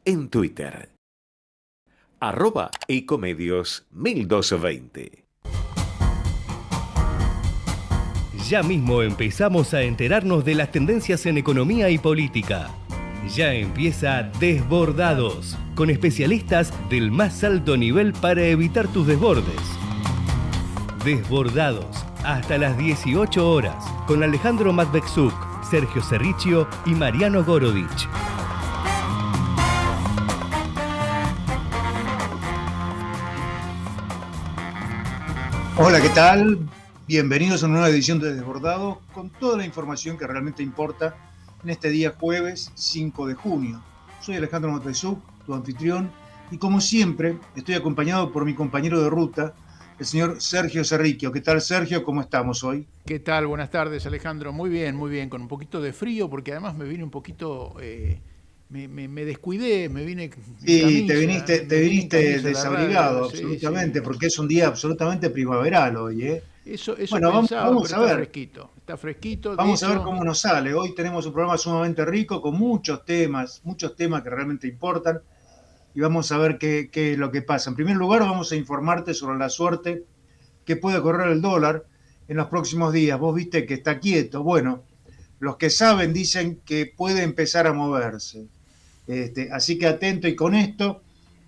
en Twitter. @ecomedios 1220. Ya mismo empezamos a enterarnos de las tendencias en economía y política. Ya empieza Desbordados, con especialistas del más alto nivel para evitar tus desbordes. Desbordados, hasta las 18 horas, con Alejandro Matbexuk, Sergio Cerrichio y Mariano Gorodich. Hola, ¿qué tal? Bienvenidos a una nueva edición de Desbordados con toda la información que realmente importa en este día jueves 5 de junio. Soy Alejandro Matbexuk, tu anfitrión, y como siempre estoy acompañado por mi compañero de ruta, el señor Sergio Cerrichio. ¿Qué tal, Sergio? ¿Cómo estamos hoy? ¿Qué tal? Buenas tardes, Alejandro. Muy bien, con un poquito de frío, porque además me vine un poquito, me descuidé, me vine en Sí, te camisa, viniste, te me vine en viniste camisa a la radio, desabrigado, sí, sí. absolutamente, porque es un día absolutamente primaveral hoy, ¿eh? Eso Bueno, pensaba, vamos pero a ver. está fresquito, de Vamos a ver hecho, cómo nos sale. Hoy tenemos un programa sumamente rico con muchos temas que realmente importan y vamos a ver qué es lo que pasa. En primer lugar, vamos a informarte sobre la suerte que puede correr el dólar en los próximos días. Vos viste que está quieto. Bueno, los que saben dicen que puede empezar a moverse. Así que atento, y con esto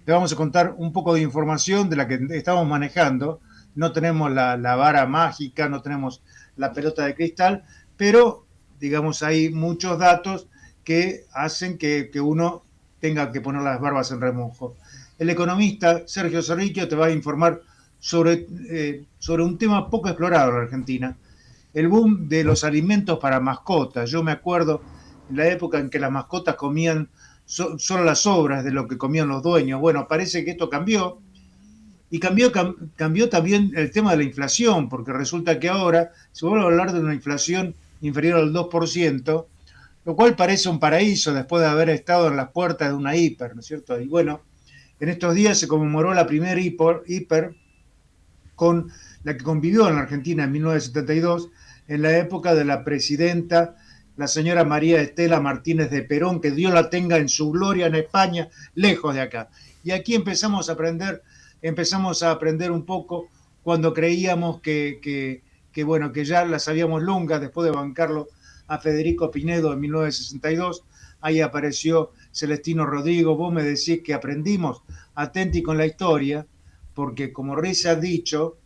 te vamos a contar un poco de información de la que estamos manejando. No tenemos la vara mágica, no tenemos la pelota de cristal, pero digamos hay muchos datos que hacen que uno tenga que poner las barbas en remojo. El economista Sergio Cerrichio te va a informar sobre un tema poco explorado en Argentina, el boom de los alimentos para mascotas. Yo me acuerdo en la época en que las mascotas comían solo las sobras de lo que comían los dueños. Bueno, parece que esto cambió, y cambió también el tema de la inflación, porque resulta que ahora se vuelve a hablar de una inflación inferior al 2%, lo cual parece un paraíso después de haber estado en las puertas de una hiper, ¿no es cierto? Y bueno, en estos días se conmemoró la primera hiper con la que convivió en la Argentina en 1972, en la época de la presidenta, la señora María Estela Martínez de Perón, que Dios la tenga en su gloria en España, lejos de acá. Y aquí empezamos a aprender un poco cuando creíamos bueno, que ya las sabíamos lungas después de bancarlo a Federico Pinedo en 1962. Ahí apareció Celestino Rodrigo. Vos me decís que aprendimos, atenti con la historia, porque como Reza ha dicho,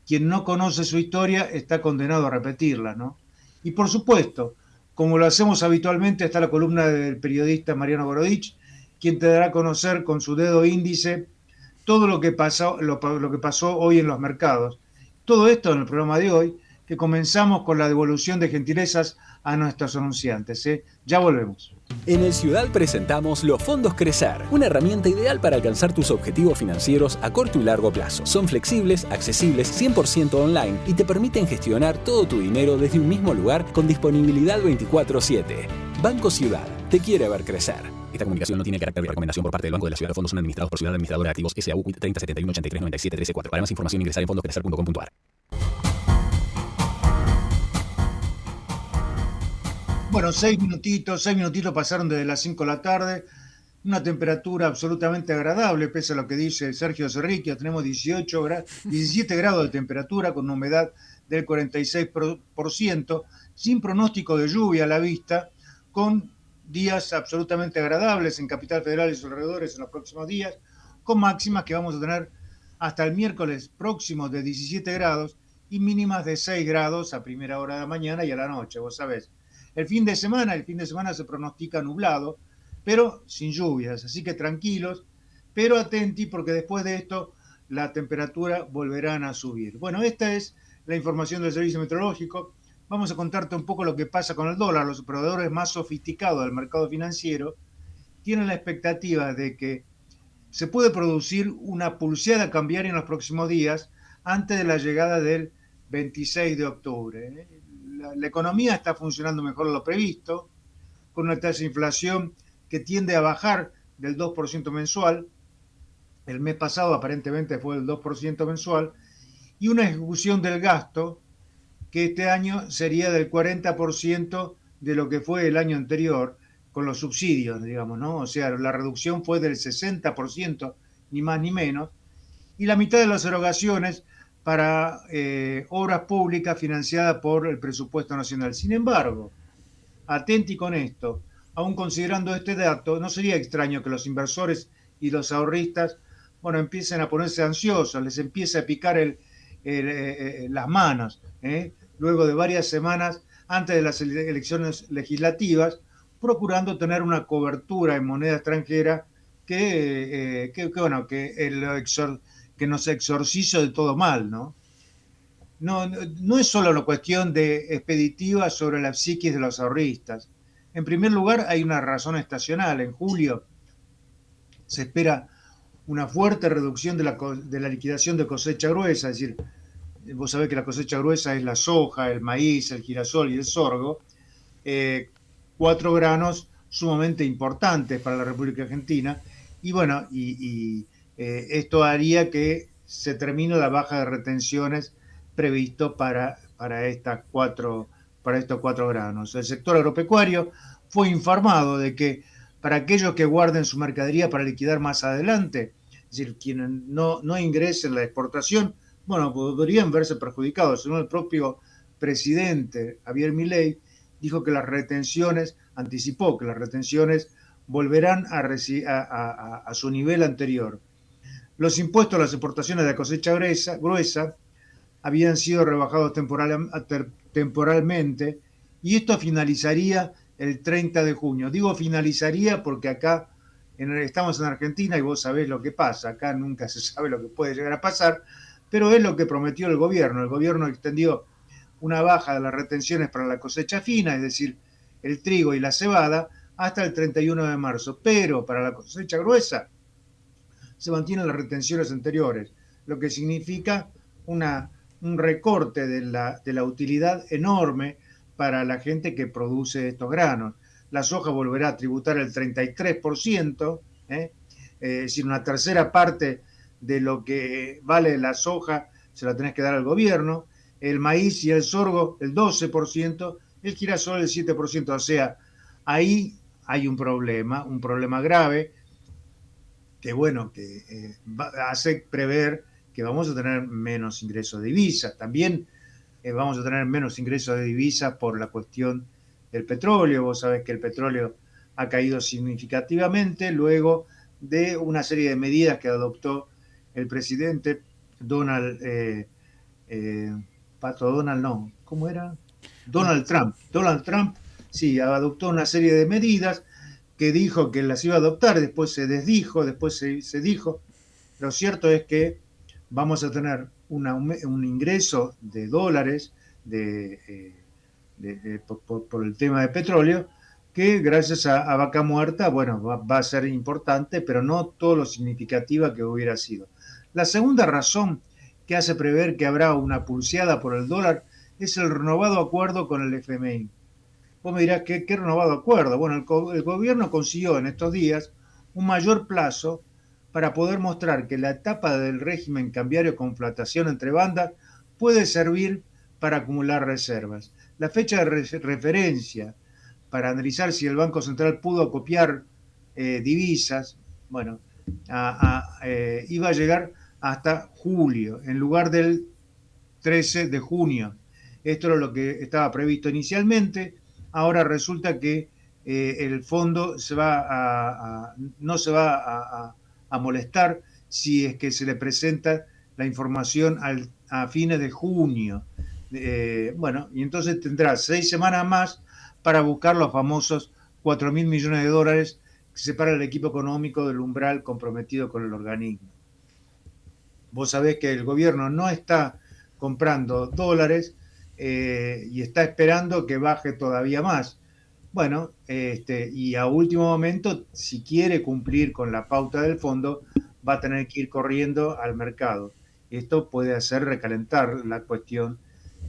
quien no conoce su historia está condenado a repetirla, ¿no? Y por supuesto, como lo hacemos habitualmente, está la columna del periodista Mariano Gorodich, quien te dará a conocer con su dedo índice todo lo que pasó hoy en los mercados. Todo esto en el programa de hoy, que comenzamos con la devolución de gentilezas a nuestros anunciantes, ¿eh? Ya volvemos. En el Ciudad presentamos los fondos Crecer, una herramienta ideal para alcanzar tus objetivos financieros a corto y largo plazo. Son flexibles, accesibles, 100% online y te permiten gestionar todo tu dinero desde un mismo lugar con disponibilidad 24/7. Banco Ciudad, te quiere ver crecer. Esta comunicación no tiene carácter de recomendación por parte del Banco de la Ciudad. Los fondos son administrados por Ciudad Administradora de Activos S.A.U. 30 71 83 97 13 4. Para más información ingresar en fondoscrecer.com.ar. Bueno, 6 minutitos pasaron desde las 5 de la tarde, una temperatura absolutamente agradable, pese a lo que dice Sergio Cerrichio. Tenemos 17 grados de temperatura con una humedad del 46%, sin pronóstico de lluvia a la vista, con días absolutamente agradables en Capital Federal y sus alrededores en los próximos días, con máximas que vamos a tener hasta el miércoles próximo de 17 grados y mínimas de 6 grados a primera hora de la mañana y a la noche, vos sabés. El fin de semana se pronostica nublado, pero sin lluvias, así que tranquilos, pero atenti, porque después de esto la temperatura volverán a subir. Bueno, esta es la información del Servicio Meteorológico. Vamos a contarte un poco lo que pasa con el dólar. Los operadores más sofisticados del mercado financiero tienen la expectativa de que se puede producir una pulseada cambiaria en los próximos días antes de la llegada del 26 de octubre. La economía está funcionando mejor de lo previsto, con una tasa de inflación que tiende a bajar del 2% mensual. El mes pasado aparentemente fue el 2% mensual, y una ejecución del gasto que este año sería del 40% de lo que fue el año anterior. con los subsidios, digamos, ¿no? O sea, la reducción fue del 60%, ni más ni menos, y la mitad de las erogaciones para obras públicas financiadas por el presupuesto nacional. Sin embargo, atenti con esto, aún considerando este dato, no sería extraño que los inversores y los ahorristas, bueno, empiecen a ponerse ansiosos, les empiece a picar las manos, luego de varias semanas antes de las elecciones legislativas, procurando tener una cobertura en moneda extranjera bueno, que nos exorcize de todo mal, ¿no? No es solo una cuestión de expeditiva sobre la psiquis de los ahorristas. En primer lugar, hay una razón estacional. En julio se espera una fuerte reducción de la liquidación de cosecha gruesa, es decir, vos sabés que la cosecha gruesa es la soja, el maíz, el girasol y el sorgo, 4 granos sumamente importantes para la República Argentina, y bueno, esto haría que se termine la baja de retenciones previsto para estos 4 granos. El sector agropecuario fue informado de que para aquellos que guarden su mercadería para liquidar más adelante, es decir, quienes no ingresen la exportación, bueno, podrían verse perjudicados. Según el propio presidente Javier Milei, dijo que anticipó que las retenciones volverán a su nivel anterior. Los impuestos a las exportaciones de cosecha gruesa habían sido rebajados temporalmente y esto finalizaría el 30 de junio. Digo finalizaría porque acá estamos en Argentina y vos sabés lo que pasa. Acá nunca se sabe lo que puede llegar a pasar, pero es lo que prometió el gobierno. El gobierno extendió una baja de las retenciones para la cosecha fina, es decir, el trigo y la cebada, hasta el 31 de marzo. Pero para la cosecha gruesa se mantienen las retenciones anteriores, lo que significa un recorte de la utilidad enorme para la gente que produce estos granos. La soja volverá a tributar el 33%, es decir, una tercera parte de lo que vale la soja se la tenés que dar al gobierno, el maíz y el sorgo el 12%, el girasol el 7%, o sea, ahí hay un problema grave, que bueno, que hace prever que vamos a tener menos ingresos de divisas. También vamos a tener menos ingresos de divisas por la cuestión del petróleo. Vos sabés que el petróleo ha caído significativamente luego de una serie de medidas que adoptó el presidente Donald Trump. Donald Trump, sí, adoptó una serie de medidas que dijo que las iba a adoptar, después se desdijo, después se dijo. Lo cierto es que vamos a tener un ingreso de dólares por el tema de petróleo, que gracias a Vaca Muerta, bueno, va a ser importante, pero no todo lo significativa que hubiera sido. La segunda razón que hace prever que habrá una pulseada por el dólar es el renovado acuerdo con el FMI. Vos me dirás, ¿qué renovado acuerdo? Bueno, el gobierno consiguió en estos días un mayor plazo para poder mostrar que la etapa del régimen cambiario con flotación entre bandas puede servir para acumular reservas. La fecha de referencia para analizar si el Banco Central pudo copiar divisas, bueno, iba a llegar hasta julio, en lugar del 13 de junio. Esto era lo que estaba previsto inicialmente. Ahora resulta que el fondo no se va a molestar si es que se le presenta la información a fines de junio. Bueno, y entonces tendrá 6 semanas más para buscar los famosos 4.000 millones de dólares que separa el equipo económico del umbral comprometido con el organismo. Vos sabés que el gobierno no está comprando dólares y está esperando que baje todavía más. Bueno, y a último momento, si quiere cumplir con la pauta del fondo, va a tener que ir corriendo al mercado. Esto puede hacer recalentar la cuestión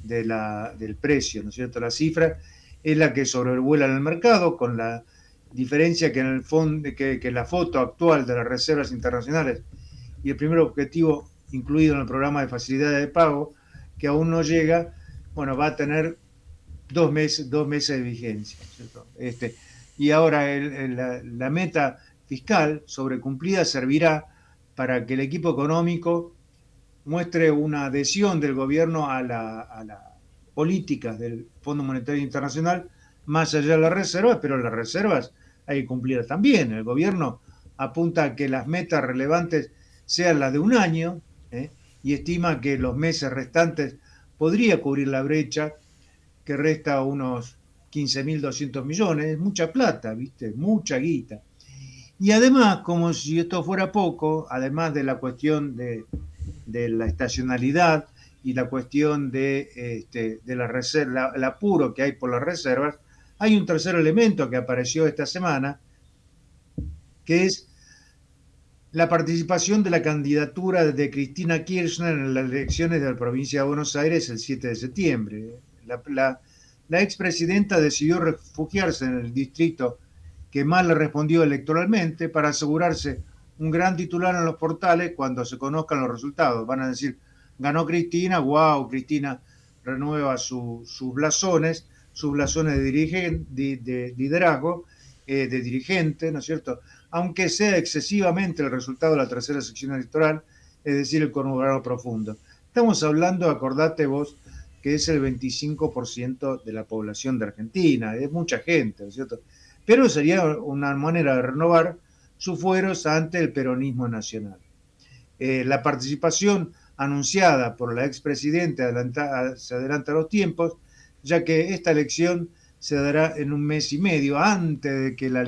del precio, ¿no es cierto? La cifra es la que sobrevuela en el mercado, con la diferencia que en el fondo, que la foto actual de las reservas internacionales y el primer objetivo incluido en el programa de facilidades de pago, que aún no llega, bueno, va a tener 2 meses de vigencia, ¿cierto? y ahora la meta fiscal sobrecumplida servirá para que el equipo económico muestre una adhesión del gobierno a las políticas del Fondo Monetario Internacional, más allá de las reservas, pero las reservas hay que cumplirlas también. El gobierno apunta a que las metas relevantes sean las de un año, y estima que los meses restantes podría cubrir la brecha que resta unos 15.200 millones. Es mucha plata, ¿viste? Mucha guita. Y además, como si esto fuera poco, además de la cuestión de la estacionalidad y la cuestión de la reserva, el apuro que hay por las reservas, hay un tercer elemento que apareció esta semana, que es la participación de la candidatura de Cristina Kirchner en las elecciones de la provincia de Buenos Aires el 7 de septiembre. La expresidenta decidió refugiarse en el distrito que más le respondió electoralmente para asegurarse un gran titular en los portales cuando se conozcan los resultados. Van a decir, ganó Cristina, wow, Cristina renueva sus blasones de liderazgo, de dirigente, ¿no es cierto? Aunque sea excesivamente el resultado de la tercera sección electoral, es decir, el conurbano profundo. Estamos hablando, acordate vos, que es el 25% de la población de Argentina, es mucha gente, ¿no es cierto? Pero sería una manera de renovar sus fueros ante el peronismo nacional. La participación anunciada por la expresidenta se adelanta a los tiempos, ya que esta elección se dará en un mes y medio antes de que la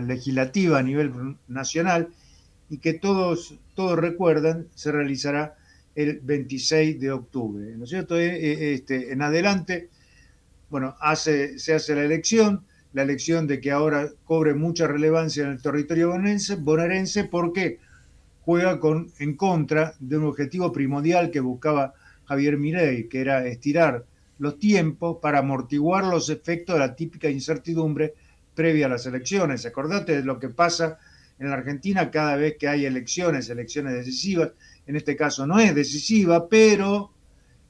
legislativa a nivel nacional, y que todos recuerdan, se realizará el 26 de octubre, ¿no es cierto? En adelante, bueno, se hace la elección de que ahora cobre mucha relevancia en el territorio bonaerense porque juega en contra de un objetivo primordial que buscaba Javier Milei, que era estirar los tiempos para amortiguar los efectos de la típica incertidumbre previa a las elecciones. Acordate de lo que pasa en la Argentina cada vez que hay elecciones decisivas. En este caso no es decisiva, pero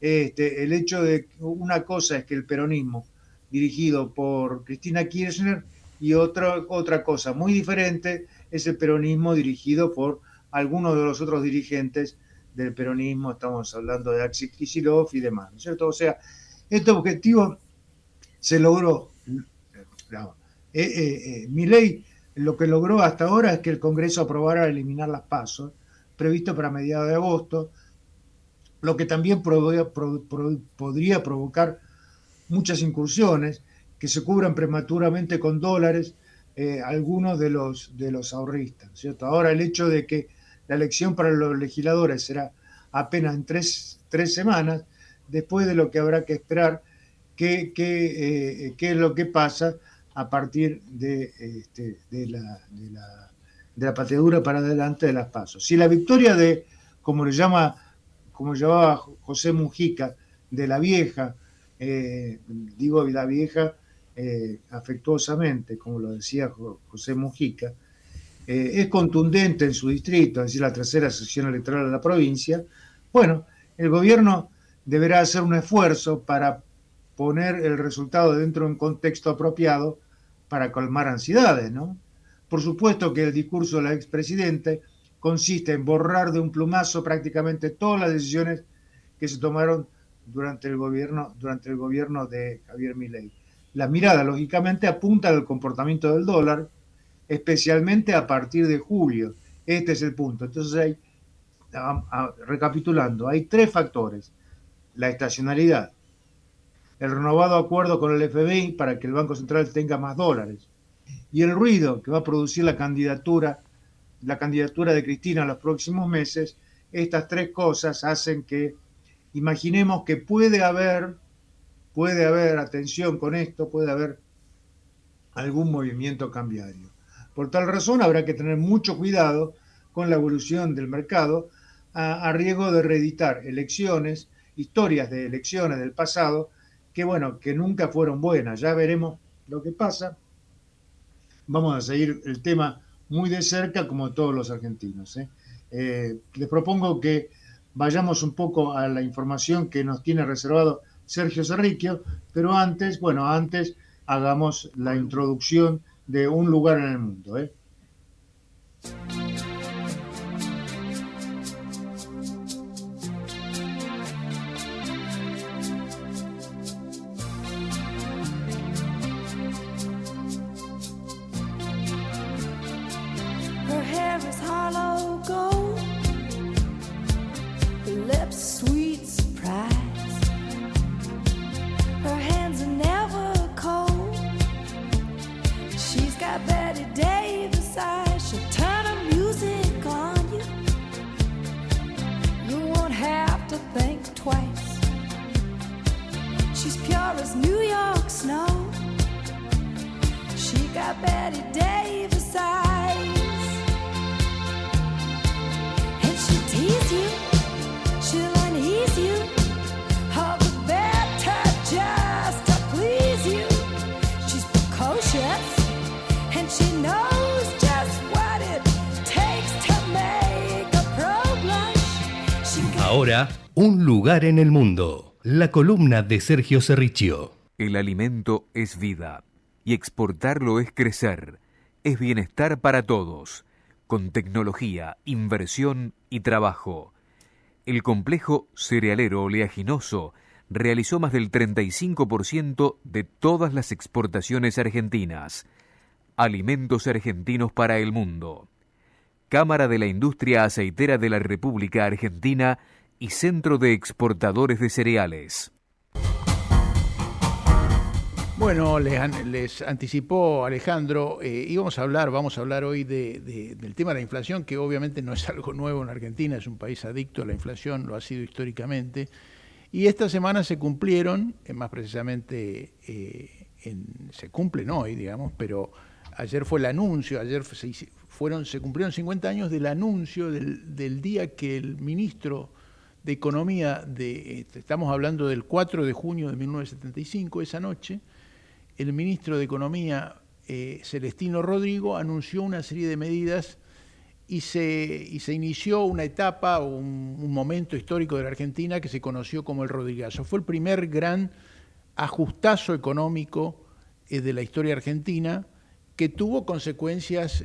el hecho de una cosa es que el peronismo dirigido por Cristina Kirchner, y otra cosa muy diferente es el peronismo dirigido por algunos de los otros dirigentes del peronismo. Estamos hablando de Axel Kicillof y demás, ¿no es cierto? O sea, este objetivo se logró. Milei lo que logró hasta ahora es que el Congreso aprobara eliminar las PASO, previsto para mediados de agosto, lo que también podría provocar muchas incursiones que se cubran prematuramente con dólares algunos de los ahorristas, ¿cierto? Ahora, el hecho de que la elección para los legisladores será apenas en tres semanas, después de lo que habrá que esperar qué es lo que pasa a partir de la pateadura para adelante de las PASO. Si la victoria como llamaba José Mujica, de la vieja, digo la vieja afectuosamente, como lo decía José Mujica, es contundente en su distrito, es decir, la tercera sección electoral de la provincia, bueno, el gobierno deberá hacer un esfuerzo para poner el resultado dentro de un contexto apropiado para calmar ansiedades, ¿no? Por supuesto que el discurso de la expresidenta consiste en borrar de un plumazo prácticamente todas las decisiones que se tomaron durante el gobierno de Javier Milei. La mirada, lógicamente, apunta al comportamiento del dólar, especialmente a partir de julio. Este es el punto. Entonces, recapitulando, hay tres factores: la estacionalidad, el renovado acuerdo con el FMI para que el Banco Central tenga más dólares, y el ruido que va a producir la candidatura de Cristina en los próximos meses. Estas tres cosas hacen que imaginemos que puede haber, atención con esto, puede haber algún movimiento cambiario. Por tal razón habrá que tener mucho cuidado con la evolución del mercado, a riesgo de reeditar historias de elecciones del pasado que nunca fueron buenas. Ya veremos lo que pasa. Vamos a seguir el tema muy de cerca, como todos los argentinos. Les propongo que vayamos un poco a la información que nos tiene reservado Sergio Cerricchio, pero antes hagamos la introducción de Un lugar en el mundo, ¿eh? Her hair is hollow gold, her lips sweet surprise. Her hands are never cold. She's got Betty Davis eyes. She'll turn her music on you. You won't have to think twice. She's pure as New York snow. She got Betty Davis eyes. And she'll tease you, she'll unease you, all the better just to please you. She's precocious, and she knows just what it takes to make a pro blush. She got Ahora, Un lugar en el mundo. La columna de Sergio Cerricchio. El alimento es vida y exportarlo es crecer, es bienestar para todos, con tecnología, inversión y trabajo. El complejo cerealero oleaginoso realizó más del 35% de todas las exportaciones argentinas. Alimentos argentinos para el mundo. Cámara de la Industria Aceitera de la República Argentina y Centro de Exportadores de Cereales. Bueno, les anticipó Alejandro, vamos a hablar hoy del tema de la inflación, que obviamente no es algo nuevo en Argentina, es un país adicto a la inflación, lo ha sido históricamente. Y esta semana se cumplieron, más precisamente se cumplen hoy, digamos, pero ayer fue el anuncio, se cumplieron 50 años del anuncio del día que el ministro de Economía, estamos hablando del 4 de junio de 1975, esa noche, el ministro de Economía, Celestino Rodrigo, anunció una serie de medidas y se inició una etapa, un momento histórico de la Argentina que se conoció como el Rodrigazo. Fue el primer gran ajustazo económico de la historia argentina, que tuvo consecuencias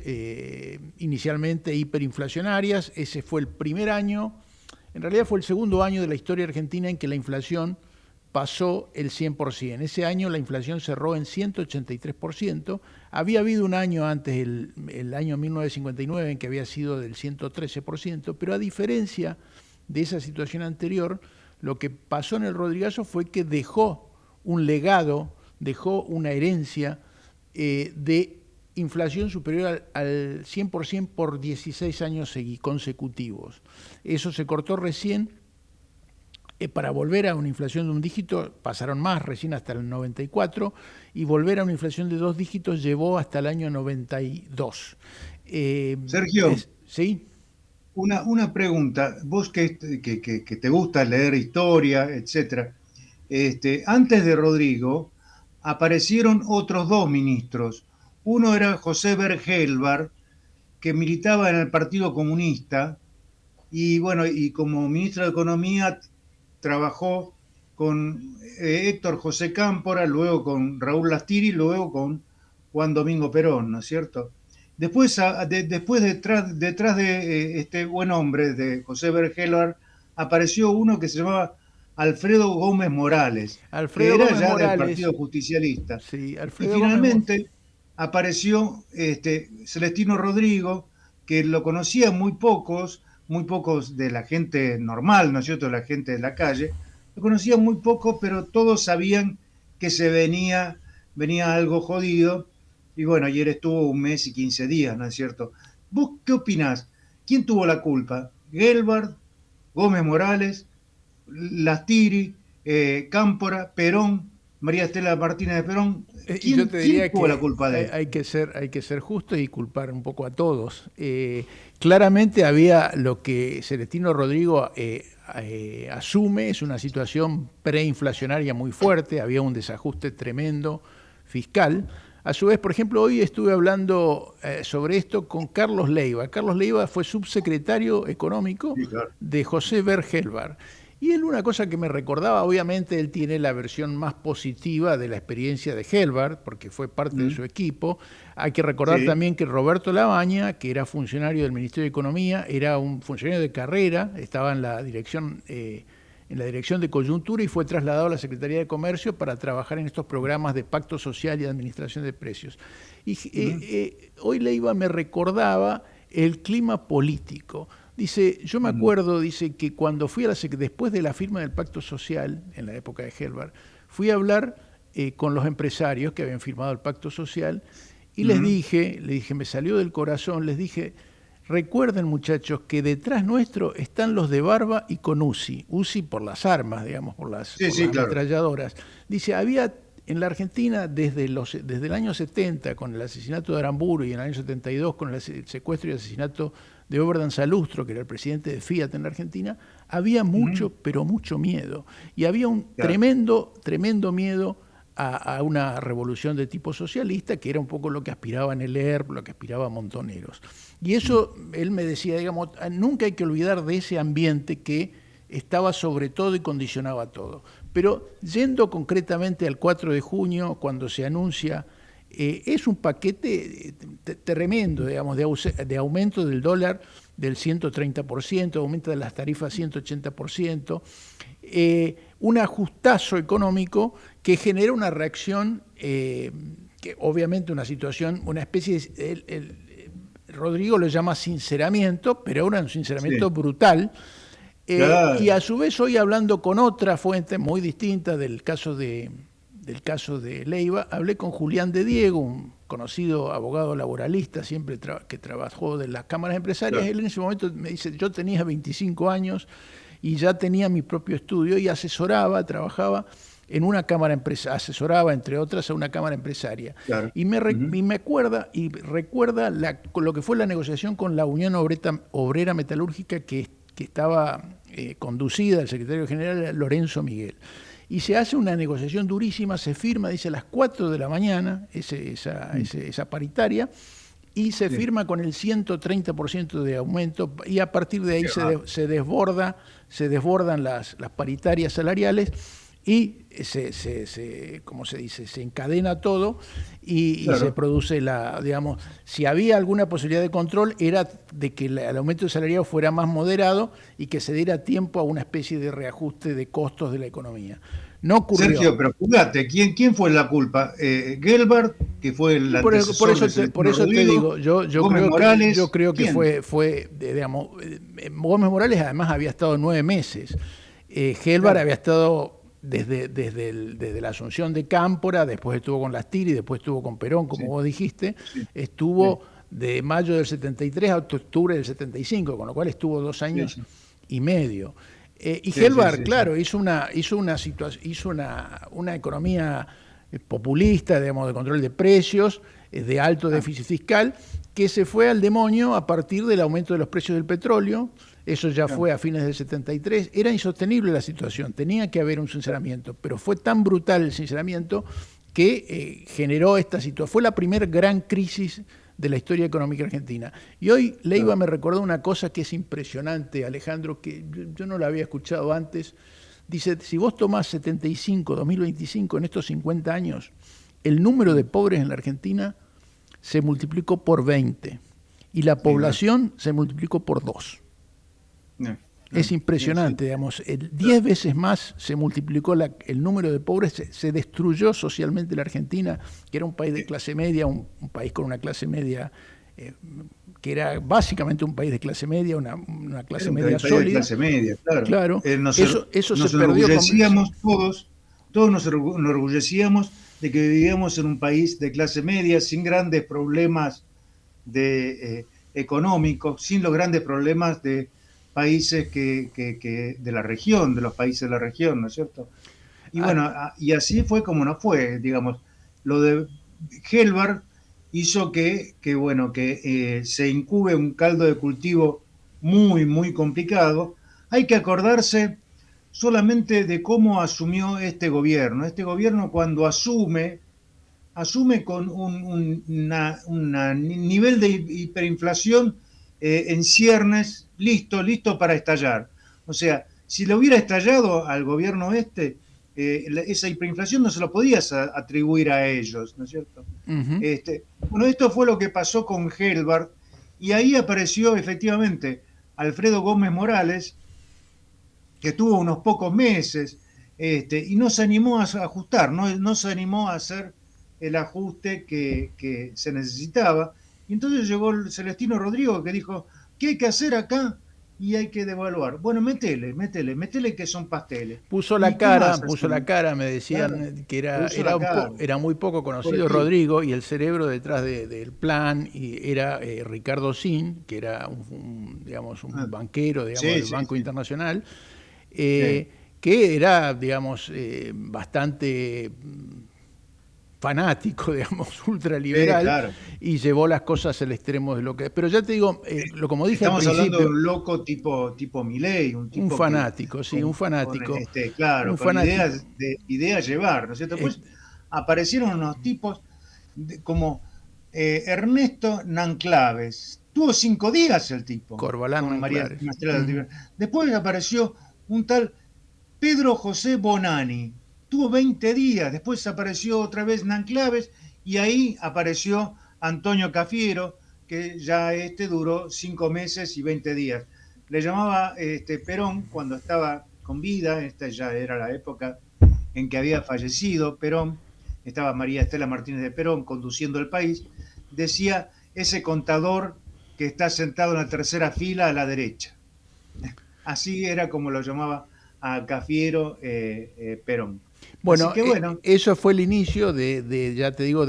inicialmente hiperinflacionarias. Ese fue el primer año, en realidad fue el segundo año de la historia argentina en que la inflación pasó el 100%. Ese año la inflación cerró en 183%. Había habido un año antes, el año 1959, en que había sido del 113%, pero a diferencia de esa situación anterior, lo que pasó en el Rodrigazo fue que dejó un legado, dejó una herencia de inflación superior al 100% por 16 años consecutivos. Eso se cortó recién. Para volver a una inflación de un dígito pasaron más, recién hasta el 94, y volver a una inflación de 2 dígitos llevó hasta el año 92. Sergio, ¿sí? Una pregunta. Vos que te gusta leer historia, etcétera. Antes de Rodrigo aparecieron otros 2 ministros. Uno era José Bergelbar, que militaba en el Partido Comunista, y bueno, y como ministro de Economía trabajó con Héctor José Cámpora, luego con Raúl Lastiri, luego con Juan Domingo Perón, ¿no es cierto? Después detrás de este buen hombre, de José Bergelbar, apareció uno que se llamaba Alfredo Gómez Morales, que era ya del Partido Justicialista. Sí, y finalmente apareció Celestino Rodrigo, que lo conocían muy pocos de la gente normal, ¿no es cierto?, de la gente de la calle, lo conocían muy poco, pero todos sabían que se venía algo jodido, y bueno, ayer estuvo 1 mes y 15 días, ¿no es cierto? ¿Vos qué opinás? ¿Quién tuvo la culpa? ¿Gelbard, Gómez Morales, Lastiri, Cámpora, Perón, María Estela Martínez de Perón? ¿Quién tuvo la culpa de esto? Hay que ser justo y culpar un poco a todos. Claramente había lo que Celestino Rodrigo asume, es una situación preinflacionaria muy fuerte, había un desajuste tremendo fiscal. A su vez, por ejemplo, hoy estuve hablando sobre esto con Carlos Leiva. Carlos Leiva fue subsecretario económico de José Bergelbar. Y él una cosa que me recordaba, obviamente él tiene la versión más positiva de la experiencia de Helbart, porque fue parte de su equipo. Hay que recordar también que Roberto Labaña, que era funcionario del Ministerio de Economía, era un funcionario de carrera, estaba en la dirección de coyuntura y fue trasladado a la Secretaría de Comercio para trabajar en estos programas de pacto social y administración de precios. Y hoy Leiva me recordaba el clima político. Dice, yo me acuerdo, dice, que cuando fui después de la firma del Pacto Social, en la época de Helbart, fui a hablar con los empresarios que habían firmado el Pacto Social y les dije, me salió del corazón, les dije, recuerden muchachos que detrás nuestro están los de barba y con UCI por las armas, digamos, por las ametralladoras. Dice, había en la Argentina desde el año 70 con el asesinato de Aramburu y en el año 72 con el secuestro y asesinato de Oberdan Salustro, que era el presidente de Fiat en la Argentina, había mucho, pero mucho miedo. Y había un tremendo miedo a una revolución de tipo socialista, que era un poco lo que aspiraba Neller, lo que aspiraba Montoneros. Y eso, él me decía, digamos, nunca hay que olvidar de ese ambiente que estaba sobre todo y condicionaba todo. Pero yendo concretamente al 4 de junio, cuando se anuncia, es un paquete tremendo, digamos, de aumento del dólar del 130%, aumento de las tarifas 180%, un ajustazo económico que genera una reacción, que obviamente una situación, una especie de... Rodrigo lo llama sinceramiento, pero era un sinceramiento brutal. Y a su vez hoy, hablando con otra fuente muy distinta del caso de Leiva, hablé con Julián de Diego, un conocido abogado laboralista, siempre que trabajó de las cámaras empresarias. Él en ese momento me dice, yo tenía 25 años y ya tenía mi propio estudio y trabajaba en una cámara empresaria, asesoraba entre otras a una cámara empresaria. Y me recuerda lo que fue la negociación con la Unión Obrera Metalúrgica que estaba conducida el secretario general Lorenzo Miguel. Y se hace una negociación durísima, se firma, dice, a las 4 de la mañana, esa paritaria, y se firma con el 130% de aumento, y a partir de ahí se desbordan las paritarias salariales, y ¿cómo se dice? Se encadena todo y se produce digamos, si había alguna posibilidad de control era de que el aumento salarial fuera más moderado y que se diera tiempo a una especie de reajuste de costos de la economía. No ocurrió. Sergio, pero jugate, ¿quién fue la culpa? Gelbart, que fue el antecesor por eso te digo, yo creo que ¿quién? fue digamos, Gómez Morales además había estado 9 meses. Gelbart había estado desde la asunción de Cámpora, después estuvo con Lastiri, después estuvo con Perón, como vos dijiste, estuvo de mayo del 73 a octubre del 75, con lo cual estuvo 2 años y medio. Y Gelbart, claro, hizo una economía populista, digamos, de control de precios, de alto déficit fiscal, que se fue al demonio a partir del aumento de los precios del petróleo. Eso ya fue a fines del 73. Era insostenible la situación, tenía que haber un sinceramiento, pero fue tan brutal el sinceramiento que generó esta situación. Fue la primera gran crisis de la historia económica argentina. Y hoy Leiva me recordó una cosa que es impresionante, Alejandro, que yo no la había escuchado antes. Dice, si vos tomás 2025, en estos 50 años, el número de pobres en la Argentina se multiplicó por 20 y la población se multiplicó por 2. Es impresionante, digamos, 10 veces más se multiplicó el número de pobres, se destruyó socialmente la Argentina, que era un país de clase media, un país con una clase media, que era básicamente un país de clase media, una clase media sólida. De clase media, claro. Eso se perdió. Todos nos enorgullecíamos de que vivíamos en un país de clase media, sin grandes problemas económicos, sin los grandes problemas de países que de la región, de los países de la región, ¿no es cierto? Y bueno, y así fue como no fue, digamos. Lo de Gelbart hizo que se incube un caldo de cultivo muy, muy complicado. Hay que acordarse solamente de cómo asumió este gobierno. Este gobierno, cuando asume con un nivel de hiperinflación en ciernes, listo para estallar. O sea, Si le hubiera estallado al gobierno esa hiperinflación no se lo podías atribuir a ellos, ¿no es cierto? Ujú. Bueno, esto fue lo que pasó con Helbart, y ahí apareció efectivamente Alfredo Gómez Morales, que tuvo unos pocos meses, y no se animó a ajustar, no se animó a hacer el ajuste que se necesitaba. Y entonces llegó el Celestino Rodrigo, que dijo, ¿qué hay que hacer acá? Y hay que devaluar. Bueno, métele que son pasteles. Puso ¿Y la qué cara, más puso hacemos? la cara, me decían Claro, que puso la cara. era muy poco conocido Por Rodrigo, y el cerebro detrás del plan y era Ricardo Sin, que era digamos, un banquero, digamos, Sí, del sí, Banco sí. Internacional, Sí. que era, digamos, bastante fanático, digamos, Sí, ultraliberal, claro. y llevó las cosas al extremo de lo que... Pero ya te digo, como dije al Estamos hablando de principio, un loco tipo Milei, un un tipo que fanático, sí, un fanático, claro, un con fanático. ideas llevar, ¿no es cierto? Después Este, aparecieron unos tipos como Ernesto Nanclaves. Tuvo 5 días el tipo Corbalán con María Nanclares. Estrella del Rivera. Después apareció un tal Pedro José Bonani. Tuvo 20 días. Después apareció otra vez Nanclaves y ahí apareció Antonio Cafiero, que ya duró 5 meses y 20 días. Le llamaba Perón cuando estaba con vida, esta ya era la época en que había fallecido Perón, estaba María Estela Martínez de Perón conduciendo el país, decía ese contador que está sentado en la tercera fila a la derecha. Así era como lo llamaba a Cafiero Perón. Así Bueno, que bueno, eso fue el inicio ya te digo,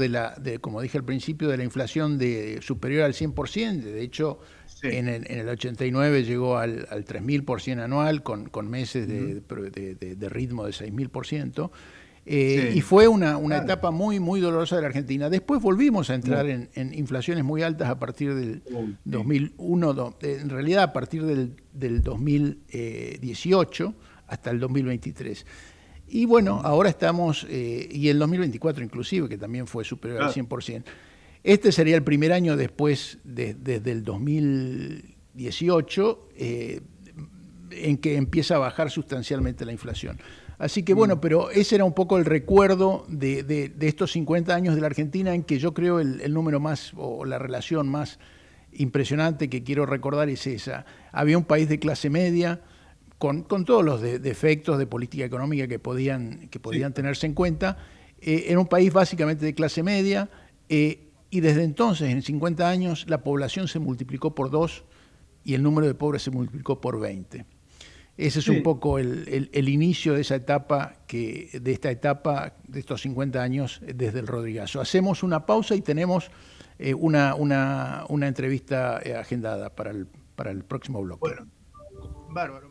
como dije al principio, de la inflación superior al 100%. De hecho, sí. en el 89 llegó al 3.000% anual, con meses de ritmo de 6.000%. Sí, Y fue una claro. etapa muy, muy dolorosa de la Argentina. Después volvimos a entrar Muy. en inflaciones muy altas a partir del Uy, sí. 2001, en realidad a partir del 2018 hasta el 2023. Y bueno, ahora estamos, y el 2024 inclusive, que también fue superior al Claro. 100%. Este sería el primer año después, desde el 2018, en que empieza a bajar sustancialmente la inflación. Así que bueno, pero ese era un poco el recuerdo de estos 50 años de la Argentina, en que yo creo el número más, o la relación más impresionante que quiero recordar es esa. Había un país de clase media, con todos los defectos de política económica que podían tenerse en cuenta. Era un país básicamente de clase media, y desde entonces, en 50 años, la población se multiplicó por 2 y el número de pobres se multiplicó por 20. Ese es Sí. un poco el inicio de esa etapa, de estos 50 años desde el Rodrigazo. Hacemos una pausa y tenemos una entrevista agendada para el próximo bloque. Bueno, bárbaro.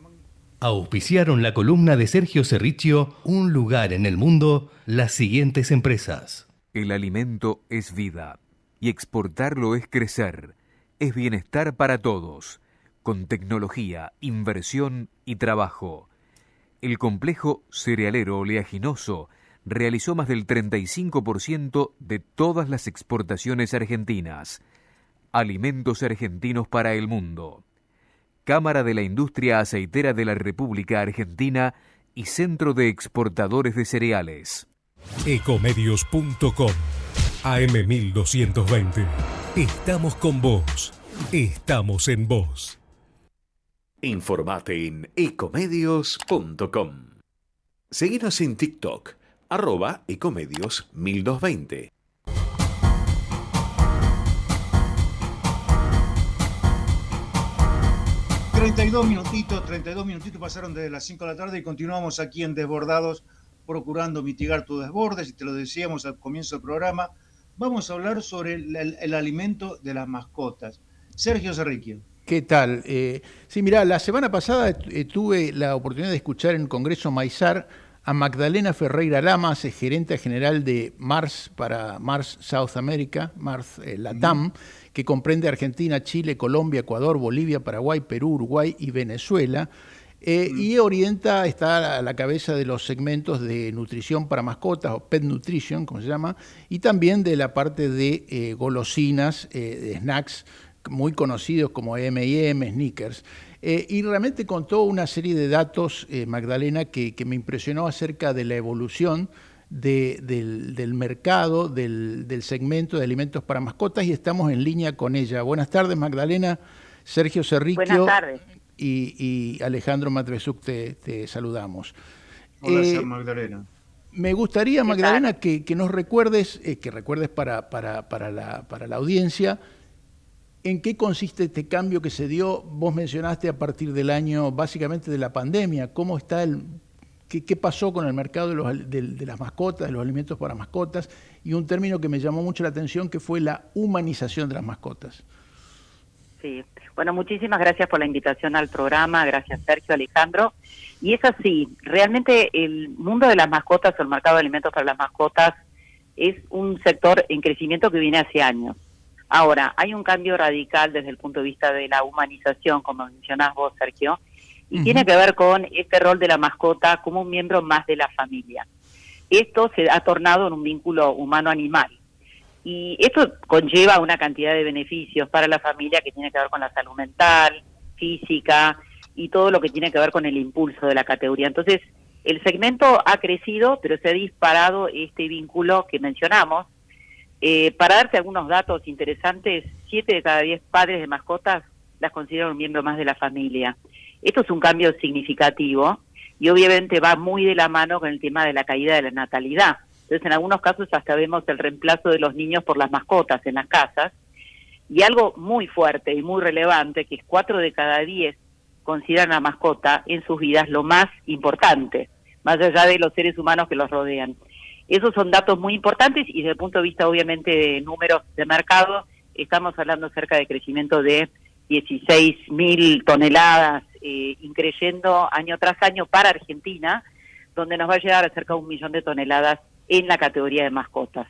Auspiciaron la columna de Sergio Cerricchio, Un lugar en el mundo, las siguientes empresas. El alimento es vida y exportarlo es crecer, es bienestar para todos, con tecnología, inversión y trabajo. El complejo cerealero oleaginoso realizó más del 35% de todas las exportaciones argentinas. Alimentos argentinos para el mundo. Cámara de la Industria Aceitera de la República Argentina y Centro de Exportadores de Cereales. Ecomedios.com AM1220. Estamos con vos. Estamos en vos. Informate en ecomedios.com. Seguinos en TikTok, @ecomedios1220. ...32 minutitos pasaron desde las 5 de la tarde y continuamos aquí en Desbordados, procurando mitigar tus desbordes, y te lo decíamos al comienzo del programa, vamos a hablar sobre el alimento de las mascotas. Sergio Cerricchio. ¿Qué tal? Sí, mirá, la semana pasada tuve la oportunidad de escuchar en el Congreso Maizar a Magdalena Ferreira Lamas, gerente general de Mars para Mars South America, Mars Latam, que comprende Argentina, Chile, Colombia, Ecuador, Bolivia, Paraguay, Perú, Uruguay y Venezuela. Y orienta, está a la cabeza de los segmentos de nutrición para mascotas, o pet nutrition, como se llama, y también de la parte de golosinas, de snacks muy conocidos como M&M, Snickers. Y realmente contó una serie de datos, Magdalena, que me impresionó acerca de la evolución del mercado, del segmento de alimentos para mascotas, y estamos en línea con ella. Buenas tardes, Magdalena. Sergio Cerricchio. Buenas tardes. Y Alejandro Matresuk te saludamos. Hola, Magdalena. Me gustaría, Magdalena, que nos recuerdes, para la audiencia, en qué consiste este cambio que se dio. Vos mencionaste a partir del año, básicamente de la pandemia, cómo está qué pasó con el mercado de las mascotas, de los alimentos para mascotas, y un término que me llamó mucho la atención, que fue la humanización de las mascotas. Sí, bueno, muchísimas gracias por la invitación al programa, gracias Sergio, Alejandro. Y es así, realmente el mundo de las mascotas o el mercado de alimentos para las mascotas es un sector en crecimiento que viene hace años. Ahora, hay un cambio radical desde el punto de vista de la humanización, como mencionás vos, Sergio, y tiene que ver con este rol de la mascota como un miembro más de la familia. Esto se ha tornado en un vínculo humano-animal. Y esto conlleva una cantidad de beneficios para la familia que tiene que ver con la salud mental, física y todo lo que tiene que ver con el impulso de la categoría. Entonces, el segmento ha crecido, pero se ha disparado este vínculo que mencionamos. Para darte algunos datos interesantes, 7 de cada 10 padres de mascotas las consideran un miembro más de la familia. Esto es un cambio significativo y obviamente va muy de la mano con el tema de la caída de la natalidad. Entonces, en algunos casos hasta vemos el reemplazo de los niños por las mascotas en las casas. Y algo muy fuerte y muy relevante, que es 4 de cada 10 consideran a mascota en sus vidas lo más importante, más allá de los seres humanos que los rodean. Esos son datos muy importantes y desde el punto de vista, obviamente, de números de mercado, estamos hablando cerca de crecimiento de 16.000 toneladas, increyendo año tras año para Argentina, donde nos va a llegar a cerca de 1 millón de toneladas en la categoría de mascotas.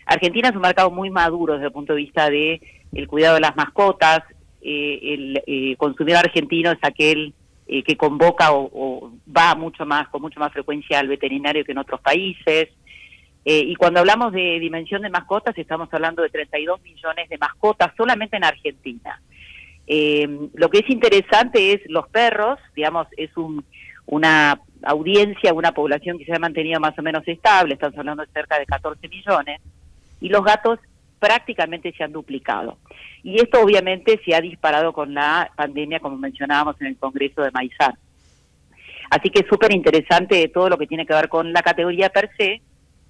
Argentina es un mercado muy maduro desde el punto de vista de el cuidado de las mascotas. El consumidor argentino es aquel que convoca o va con mucho más frecuencia al veterinario que en otros países. Y cuando hablamos de dimensión de mascotas, estamos hablando de 32 millones de mascotas solamente en Argentina. Lo que es interesante es los perros, digamos, es una audiencia, una población que se ha mantenido más o menos estable, estamos hablando de cerca de 14 millones, y los gatos prácticamente se han duplicado. Y esto obviamente se ha disparado con la pandemia, como mencionábamos en el Congreso de Maizar. Así que es súper interesante todo lo que tiene que ver con la categoría per se.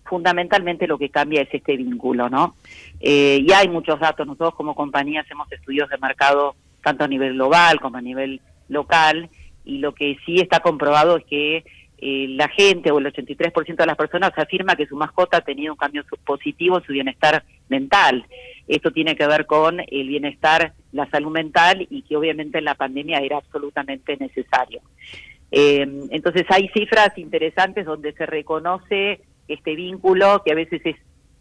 Fundamentalmente lo que cambia es este vínculo, ¿no? Y hay muchos datos, nosotros como compañía hacemos estudios de mercado tanto a nivel global como a nivel local, y lo que sí está comprobado es que la gente o el 83% de las personas afirma que su mascota ha tenido un cambio positivo en su bienestar mental. Esto tiene que ver con el bienestar, la salud mental, y que obviamente en la pandemia era absolutamente necesario. Entonces hay cifras interesantes donde se reconoce este vínculo, que a veces es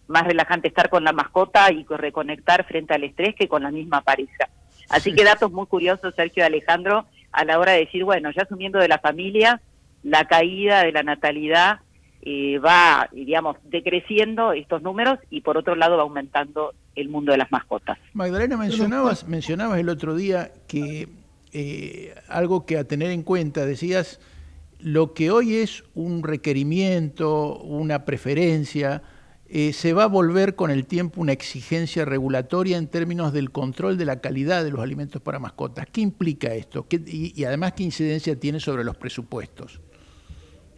más relajante estar con la mascota y reconectar frente al estrés que con la misma pareja. Así que datos muy curiosos, Sergio y Alejandro, a la hora de decir, bueno, ya es un miembro de la familia, la caída de la natalidad va, digamos, decreciendo estos números, y por otro lado va aumentando el mundo de las mascotas. Magdalena, mencionabas el otro día que algo que a tener en cuenta, decías, lo que hoy es un requerimiento, una preferencia, se va a volver con el tiempo una exigencia regulatoria en términos del control de la calidad de los alimentos para mascotas. ¿Qué implica esto? Y además, ¿qué incidencia tiene sobre los presupuestos?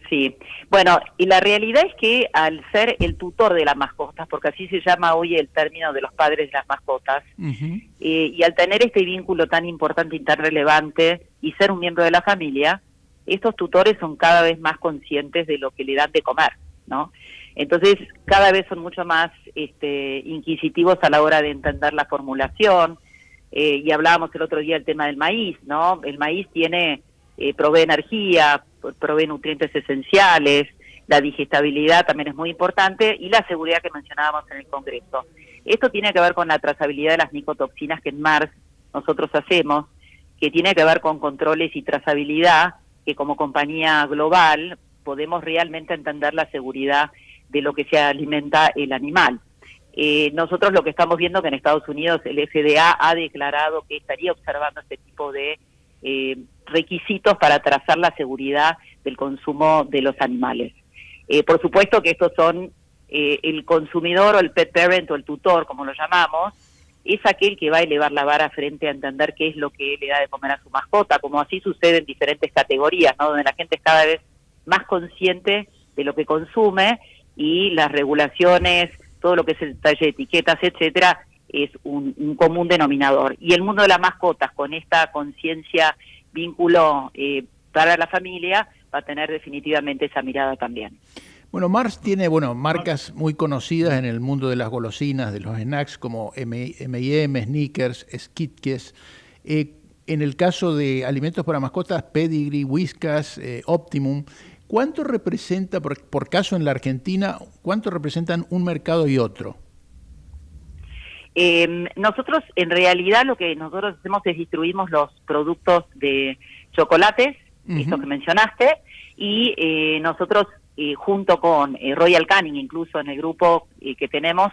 Sí, bueno, y la realidad es que al ser el tutor de las mascotas, porque así se llama hoy el término de los padres de las mascotas, y al tener este vínculo tan importante y tan relevante y ser un miembro de la familia, estos tutores son cada vez más conscientes de lo que le dan de comer, ¿no? Entonces, cada vez son mucho más inquisitivos a la hora de entender la formulación, y hablábamos el otro día del tema del maíz, ¿no? El maíz provee energía, provee nutrientes esenciales, la digestibilidad también es muy importante, y la seguridad que mencionábamos en el Congreso. Esto tiene que ver con la trazabilidad de las micotoxinas que en Mars nosotros hacemos, que tiene que ver con controles y trazabilidad, que como compañía global podemos realmente entender la seguridad de lo que se alimenta el animal. Nosotros lo que estamos viendo que en Estados Unidos el FDA ha declarado que estaría observando este tipo de requisitos para trazar la seguridad del consumo de los animales. Por supuesto que estos son el consumidor o el pet parent o el tutor, como lo llamamos, es aquel que va a elevar la vara frente a entender qué es lo que le da de comer a su mascota, como así sucede en diferentes categorías, ¿no? Donde la gente es cada vez más consciente de lo que consume y las regulaciones, todo lo que es el detalle de etiquetas, etcétera, es un común denominador. Y el mundo de las mascotas, con esta conciencia, vínculo para la familia, va a tener definitivamente esa mirada también. Bueno, Mars tiene marcas muy conocidas en el mundo de las golosinas, de los snacks, como M&M, Snickers, Skittles. En el caso de alimentos para mascotas, Pedigree, Whiskas, Optimum, ¿cuánto representa, por caso en la Argentina, cuánto representan un mercado y otro? Nosotros, en realidad, lo que nosotros hacemos es distribuimos los productos de chocolates, estos que mencionaste, y nosotros, junto con Royal Canin, incluso en el grupo que tenemos,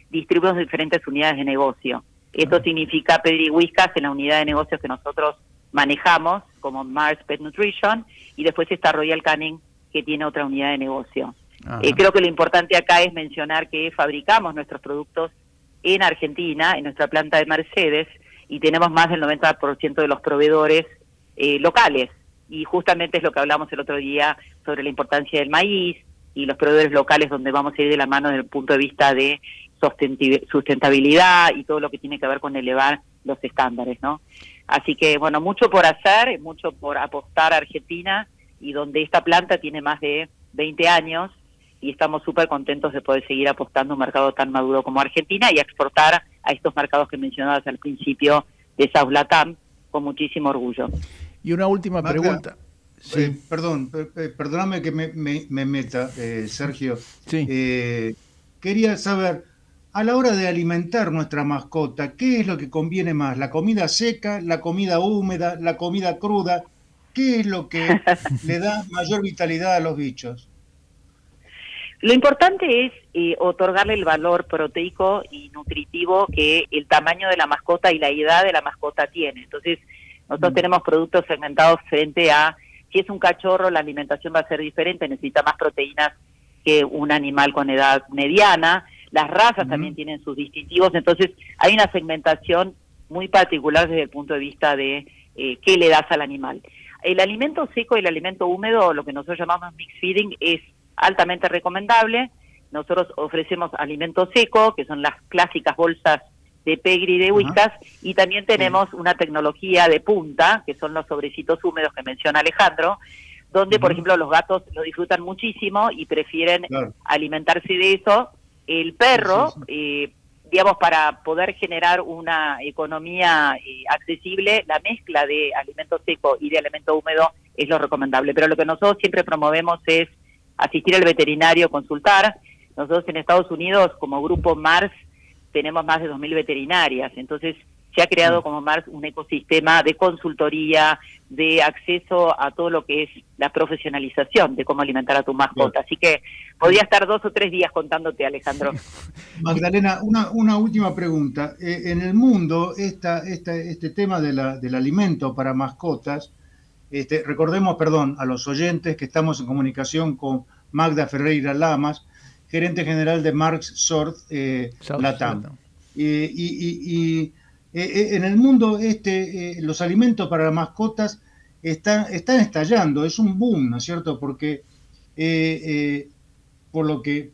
distribuimos diferentes unidades de negocio. Esto significa Pedigree, Whiskas en la unidad de negocios que nosotros manejamos, como Mars Pet Nutrition, y después está Royal Canin, que tiene otra unidad de negocio. Creo que lo importante acá es mencionar que fabricamos nuestros productos en Argentina, en nuestra planta de Mercedes, y tenemos más del 90% de los proveedores locales. Y justamente es lo que hablamos el otro día sobre la importancia del maíz y los proveedores locales, donde vamos a ir de la mano desde el punto de vista de sustentabilidad y todo lo que tiene que ver con elevar los estándares, ¿no? Así que, bueno, mucho por hacer, mucho por apostar a Argentina, y donde esta planta tiene más de 20 años, y estamos súper contentos de poder seguir apostando a un mercado tan maduro como Argentina y a exportar a estos mercados que mencionabas al principio de South Latam con muchísimo orgullo. Y una última pregunta. Sí. Perdóname que me meta, Sergio. Sí. Quería saber, a la hora de alimentar nuestra mascota, ¿qué es lo que conviene más? ¿La comida seca, la comida húmeda, la comida cruda? ¿Qué es lo que le da mayor vitalidad a los bichos? Lo importante es otorgarle el valor proteico y nutritivo que el tamaño de la mascota y la edad de la mascota tiene. Entonces, nosotros tenemos productos segmentados frente a, si es un cachorro, la alimentación va a ser diferente, necesita más proteínas que un animal con edad mediana. Las razas también tienen sus distintivos, entonces hay una segmentación muy particular desde el punto de vista de qué le das al animal. El alimento seco y el alimento húmedo, lo que nosotros llamamos mixed feeding, es altamente recomendable. Nosotros ofrecemos alimento seco, que son las clásicas bolsas de Pedigree y de Whiskas, y también tenemos una tecnología de punta, que son los sobrecitos húmedos que menciona Alejandro, donde, por ejemplo, los gatos lo disfrutan muchísimo y prefieren alimentarse de eso. El perro, digamos, para poder generar una economía accesible, la mezcla de alimento seco y de alimento húmedo es lo recomendable. Pero lo que nosotros siempre promovemos es asistir al veterinario, consultar. Nosotros en Estados Unidos, como grupo Mars, tenemos más de 2.000 veterinarias, entonces se ha creado como Mars un ecosistema de consultoría, de acceso a todo lo que es la profesionalización de cómo alimentar a tu mascota. Así que podría estar 2 o 3 días contándote, Alejandro. Magdalena, una última pregunta. En el mundo, este tema del alimento para mascotas, recordemos, a los oyentes que estamos en comunicación con Magda Ferreira Lamas, gerente general de Mars South Latam. Y en el mundo los alimentos para mascotas están estallando, es un boom, ¿no es cierto? Porque por lo que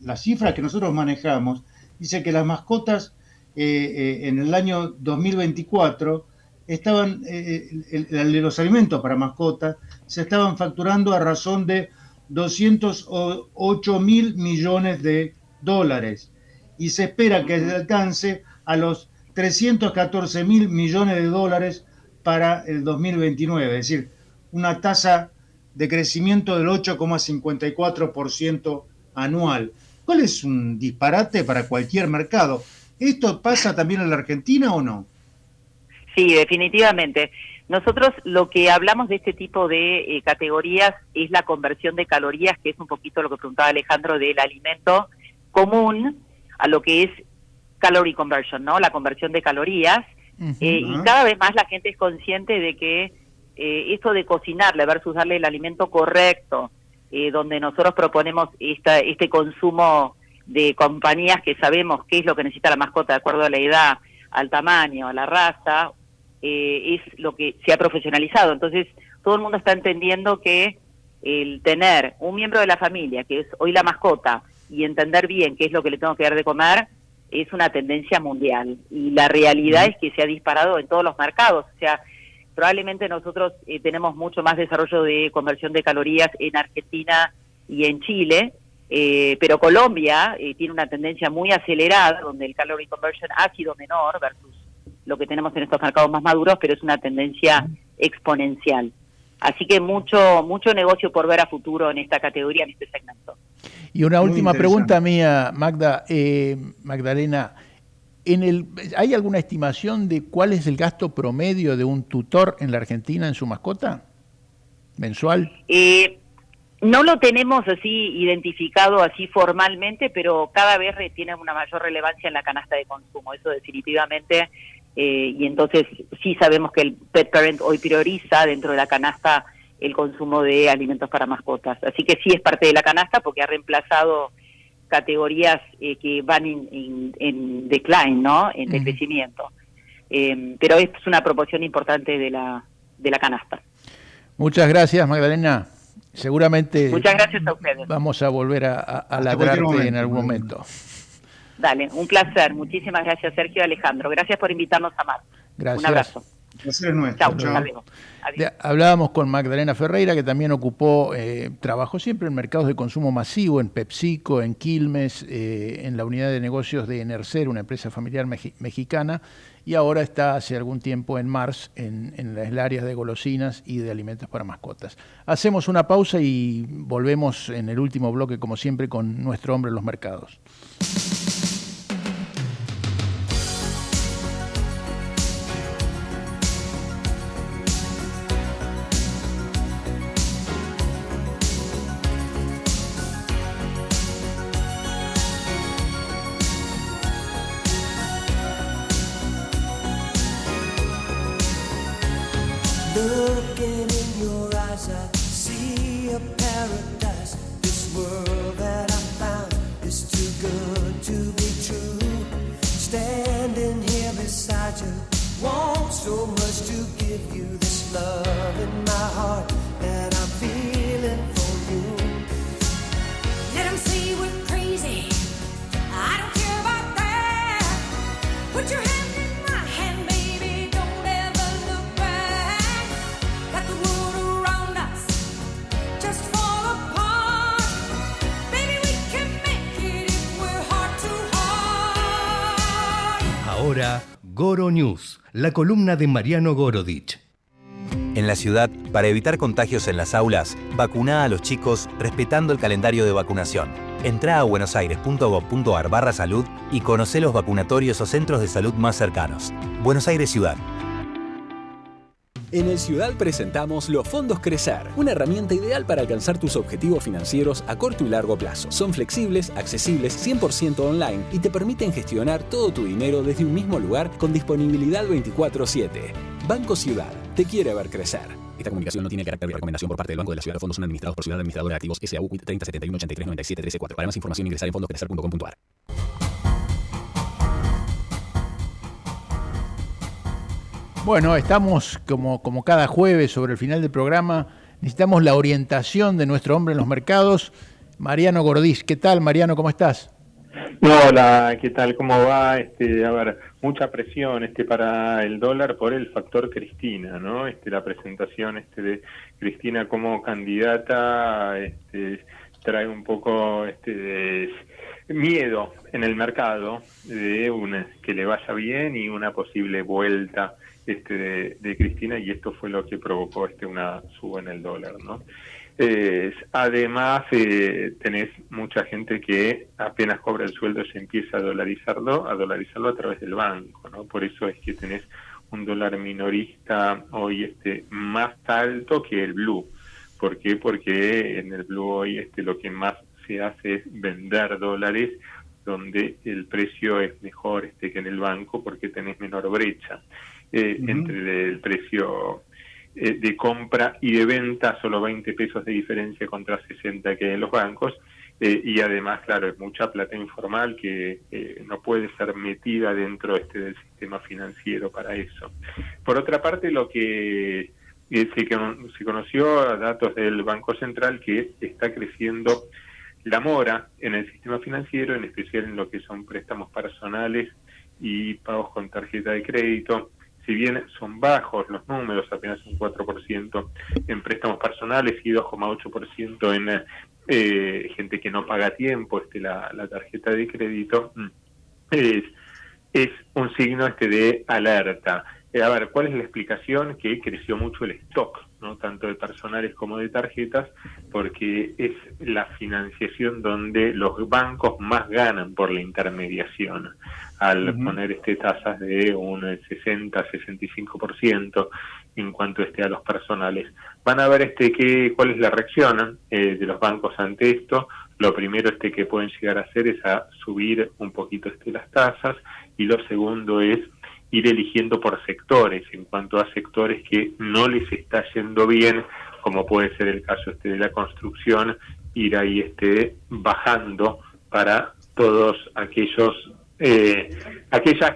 las cifras que nosotros manejamos, dice que las mascotas en el año 2024 estaban, los alimentos para mascotas se estaban facturando a razón de 208.000 millones de dólares y se espera que alcance a los 314.000 millones de dólares para el 2029, es decir, una tasa de crecimiento del 8,54% anual. ¿Cuál es un disparate para cualquier mercado? ¿Esto pasa también en la Argentina o no? Sí, definitivamente. Nosotros lo que hablamos de este tipo de categorías es la conversión de calorías, que es un poquito lo que preguntaba Alejandro del alimento común a lo que es calorie conversion, ¿no? La conversión de calorías. Y cada vez más la gente es consciente de que esto de cocinarle versus darle el alimento correcto, donde nosotros proponemos este consumo de compañías que sabemos qué es lo que necesita la mascota de acuerdo a la edad, al tamaño, a la raza, es lo que se ha profesionalizado. Entonces, todo el mundo está entendiendo que el tener un miembro de la familia, que es hoy la mascota, y entender bien qué es lo que le tengo que dar de comer, es una tendencia mundial. Y la realidad es que se ha disparado en todos los mercados. O sea, probablemente nosotros tenemos mucho más desarrollo de conversión de calorías en Argentina y en Chile, pero Colombia tiene una tendencia muy acelerada, donde el calorie conversion ha sido menor versus lo que tenemos en estos mercados más maduros, pero es una tendencia exponencial. Así que mucho negocio por ver a futuro en esta categoría, en este segmento. Y una última pregunta mía, Magdalena. ¿Hay alguna estimación de cuál es el gasto promedio de un tutor en la Argentina en su mascota mensual? No lo tenemos así identificado así formalmente, pero cada vez tiene una mayor relevancia en la canasta de consumo, eso definitivamente, y entonces sí sabemos que el pet parent hoy prioriza dentro de la canasta el consumo de alimentos para mascotas, así que sí es parte de la canasta porque ha reemplazado categorías que van en decline, ¿no? En decrecimiento, pero es una proporción importante de la canasta. Muchas gracias, Magdalena. Seguramente muchas gracias a ustedes. Vamos a volver a ladrarte en algún momento. Dale, un placer. Muchísimas gracias, Sergio y Alejandro. Gracias por invitarnos a más. Gracias. Un abrazo. El placer es nuestro. Chao. Adiós. Hablábamos con Magdalena Ferreira, que también trabajó siempre en mercados de consumo masivo, en PepsiCo, en Quilmes, en la unidad de negocios de Enercer, una empresa familiar mexicana, y ahora está hace algún tiempo en Mars, en las áreas de golosinas y de alimentos para mascotas. Hacemos una pausa y volvemos en el último bloque, como siempre, con nuestro hombre en los mercados. Looking in your eyes, I see a paradise. This world that I found is too good to be true. Standing here beside you, want so much to give you this love in my heart that I'm feeling for you. Let 'em say we're crazy, I don't care about that. Put your hand in my hand, baby, don't ever look back. Got the world around us, just fall apart. Baby, we can make it if we're heart to heart. Ahora, Goro News, la columna de Mariano Gorodich. En la ciudad, para evitar contagios en las aulas, vacuná a los chicos respetando el calendario de vacunación. Entrá a buenosaires.gov.ar/salud y conocé los vacunatorios o centros de salud más cercanos. Buenos Aires Ciudad. En el Ciudad presentamos los fondos Crecer, una herramienta ideal para alcanzar tus objetivos financieros a corto y largo plazo. Son flexibles, accesibles, 100% online y te permiten gestionar todo tu dinero desde un mismo lugar con disponibilidad 24/7. Banco Ciudad, te quiere ver crecer. Esta comunicación no tiene carácter de recomendación por parte del Banco de la Ciudad. Los fondos son administrados por Ciudad Administradora de Activos S.A.U. 30 71 83 97 134. Para más información ingresar en fondoscrecer.com.ar. Bueno, estamos como cada jueves sobre el final del programa. Necesitamos la orientación de nuestro hombre en los mercados, Mariano Gorodich. ¿Qué tal, Mariano? ¿Cómo estás? Hola, ¿qué tal? ¿Cómo va? A ver, mucha presión para el dólar por el factor Cristina, ¿no? La presentación de Cristina como candidata trae un poco de miedo en el mercado de que le vaya bien y una posible vuelta de Cristina, y esto fue lo que provocó una suba en el dólar, ¿no? Además, tenés mucha gente que apenas cobra el sueldo se empieza a dolarizarlo a través del banco, ¿no? Por eso es que tenés un dólar minorista hoy más alto que el blue. ¿Por qué? Porque en el blue hoy lo que más se hace es vender dólares donde el precio es mejor que en el banco porque tenés menor brecha entre el precio de compra y de venta, solo 20 pesos de diferencia contra 60 que hay en los bancos. Y además, claro, es mucha plata informal que no puede ser metida dentro del sistema financiero para eso. Por otra parte, lo que se conoció, datos del Banco Central, que está creciendo la mora en el sistema financiero, en especial en lo que son préstamos personales y pagos con tarjeta de crédito. Si bien son bajos los números, apenas un 4% en préstamos personales y 2,8% en gente que no paga a tiempo la tarjeta de crédito, es un signo de alerta. A ver, ¿cuál es la explicación? Que creció mucho el stock, ¿no? Tanto de personales como de tarjetas, porque es la financiación donde los bancos más ganan por la intermediación, al poner tasas de un 60-65% en cuanto a los personales. Van a ver cuál es la reacción de los bancos ante esto. Lo primero que pueden llegar a hacer es a subir un poquito las tasas, y lo segundo es ir eligiendo por sectores, en cuanto a sectores que no les está yendo bien, como puede ser el caso de la construcción, ir ahí bajando para todos aquella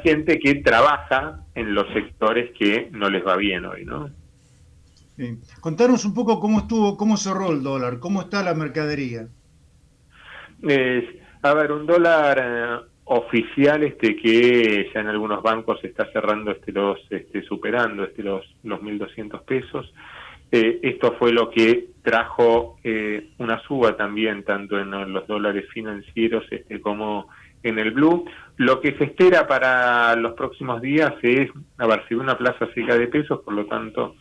gente que trabaja en los sectores que no les va bien hoy, ¿no? Sí. Contanos un poco cómo cerró el dólar, cómo está la mercadería. A ver, un dólar oficial que ya en algunos bancos está cerrando superando los 1.200 pesos. Esto fue lo que trajo una suba también, tanto en los dólares financieros como en el blue. Lo que se espera para los próximos días es, si una plaza seca de pesos, por lo tanto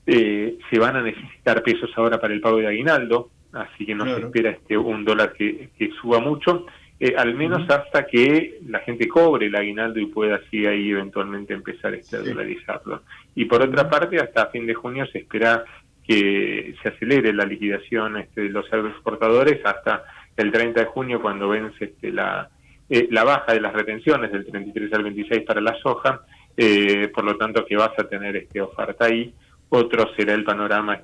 se van a necesitar pesos ahora para el pago de aguinaldo, así que no se espera un dólar que suba mucho, al menos hasta que la gente cobre el aguinaldo y pueda así ahí eventualmente empezar a dolarizarlo. Y por otra parte, hasta fin de junio se espera que se acelere la liquidación de los agroexportadores hasta el 30 de junio, cuando vence la baja de las retenciones del 33 al 26 para la soja, por lo tanto que vas a tener oferta ahí. Otro será el panorama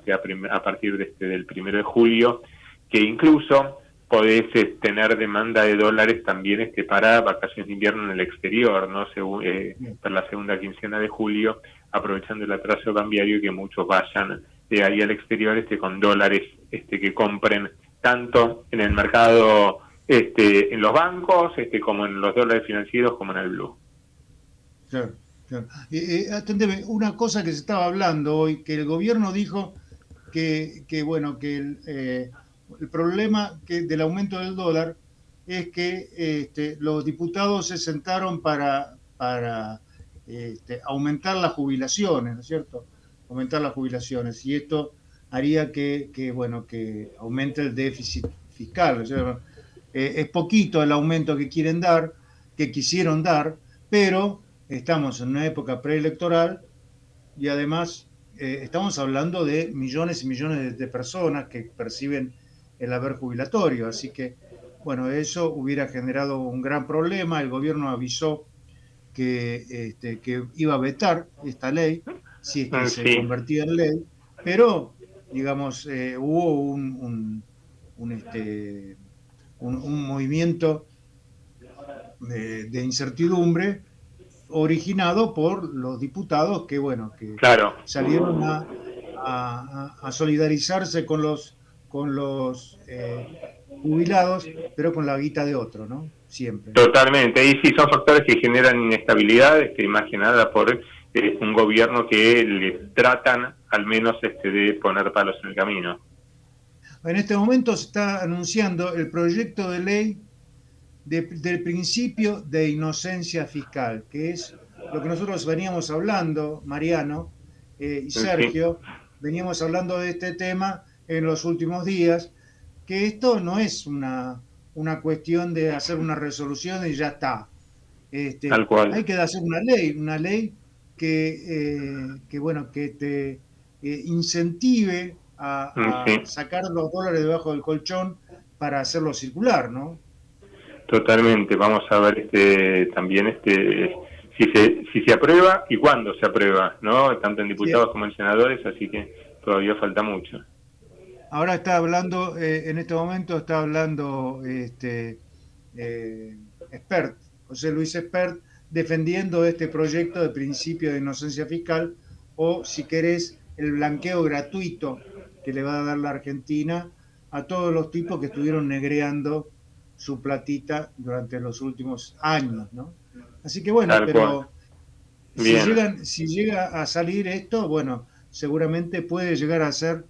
a partir del 1 de julio, que incluso podés tener demanda de dólares también para vacaciones de invierno en el exterior, ¿no? Para la segunda quincena de julio, aprovechando el atraso cambiario, que muchos vayan ahí al exterior con dólares que compren tanto en el mercado, en los bancos, como en los dólares financieros, como en el blue. Claro, claro. Atendeme, una cosa que se estaba hablando hoy, que el gobierno dijo que el problema del aumento del dólar es que los diputados se sentaron para aumentar las jubilaciones, ¿no es cierto? Aumentar las jubilaciones, y esto haría que aumente el déficit fiscal. O sea, es poquito el aumento que quisieron dar, pero estamos en una época preelectoral y además estamos hablando de millones y millones de personas que perciben el haber jubilatorio, así que eso hubiera generado un gran problema. El gobierno avisó que iba a vetar esta ley si es que se convertía en ley, pero digamos hubo un movimiento de incertidumbre originado por los diputados que salieron a solidarizarse con los jubilados, pero con la guita de otro, ¿no? Siempre. Totalmente, y sí, son factores que generan inestabilidades, que más que nada por un gobierno que le tratan al menos de poner palos en el camino. En este momento se está anunciando el proyecto de ley del principio de inocencia fiscal, que es lo que nosotros veníamos hablando, Mariano y Sergio, veníamos hablando de este tema en los últimos días, que esto no es una cuestión de hacer una resolución y ya está. Tal cual. Hay que hacer una ley que te incentive a sacar los dólares debajo del colchón para hacerlo circular, ¿no? Totalmente. Vamos a ver también si se aprueba y cuándo se aprueba, ¿no? Tanto en diputados como en senadores, así que todavía falta mucho. Ahora está hablando, en este momento está hablando Espert, José Luis Espert, defendiendo este proyecto de principio de inocencia fiscal, o si querés, el blanqueo gratuito que le va a dar la Argentina a todos los tipos que estuvieron negreando su platita durante los últimos años, ¿no? Así que bueno, pero si llega a salir esto, bueno, seguramente puede llegar a ser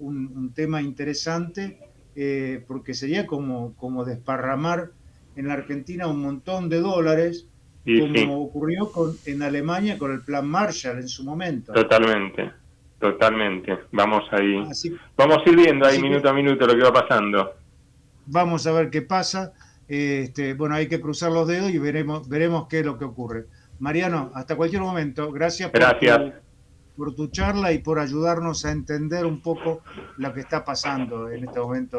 un tema interesante, porque sería como desparramar en la Argentina un montón de dólares, como ocurrió en Alemania con el Plan Marshall en su momento. Totalmente. Vamos ahí. Vamos a ir viendo ahí minuto a minuto lo que va pasando. Vamos a ver qué pasa. Bueno, hay que cruzar los dedos y veremos qué es lo que ocurre. Mariano, hasta cualquier momento. Gracias. Por tu charla y por ayudarnos a entender un poco lo que está pasando en este momento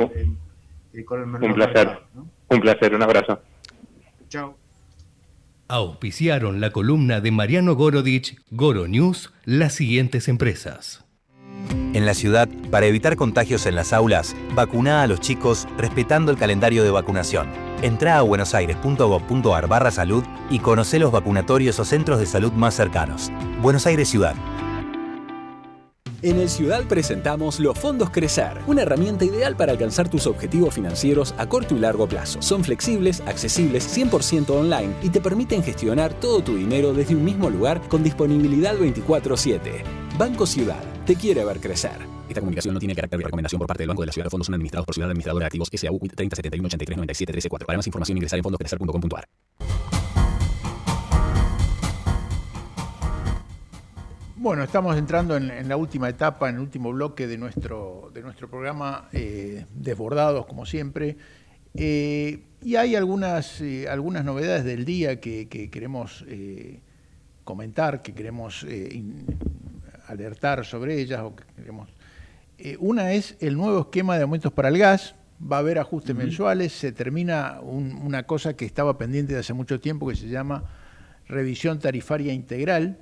con el mercado. Un placer, ¿no? Un placer, un abrazo. Chao. Auspiciaron la columna de Mariano Gorodich, Goro News, las siguientes empresas. En la ciudad, para evitar contagios en las aulas, vacuná a los chicos respetando el calendario de vacunación. Entrá a buenosaires.gov.ar/salud y conocé los vacunatorios o centros de salud más cercanos. Buenos Aires Ciudad. En el Ciudad presentamos los fondos Crecer, una herramienta ideal para alcanzar tus objetivos financieros a corto y largo plazo. Son flexibles, accesibles, 100% online y te permiten gestionar todo tu dinero desde un mismo lugar con disponibilidad 24/7. Banco Ciudad, te quiere ver crecer. Esta comunicación no tiene carácter de recomendación por parte del Banco de la Ciudad. Los fondos son administrados por Ciudad Administradora de Activos SAU 30 71 83 97 13 4. Para más información ingresar en fondoscrecer.com.ar. Bueno, estamos entrando en la última etapa, en el último bloque de nuestro programa, desbordados como siempre. Y hay algunas novedades del día que queremos comentar, que queremos alertar sobre ellas. Una es el nuevo esquema de aumentos para el gas. Va a haber ajustes mensuales. Se termina una cosa que estaba pendiente de hace mucho tiempo, que se llama revisión tarifaria integral.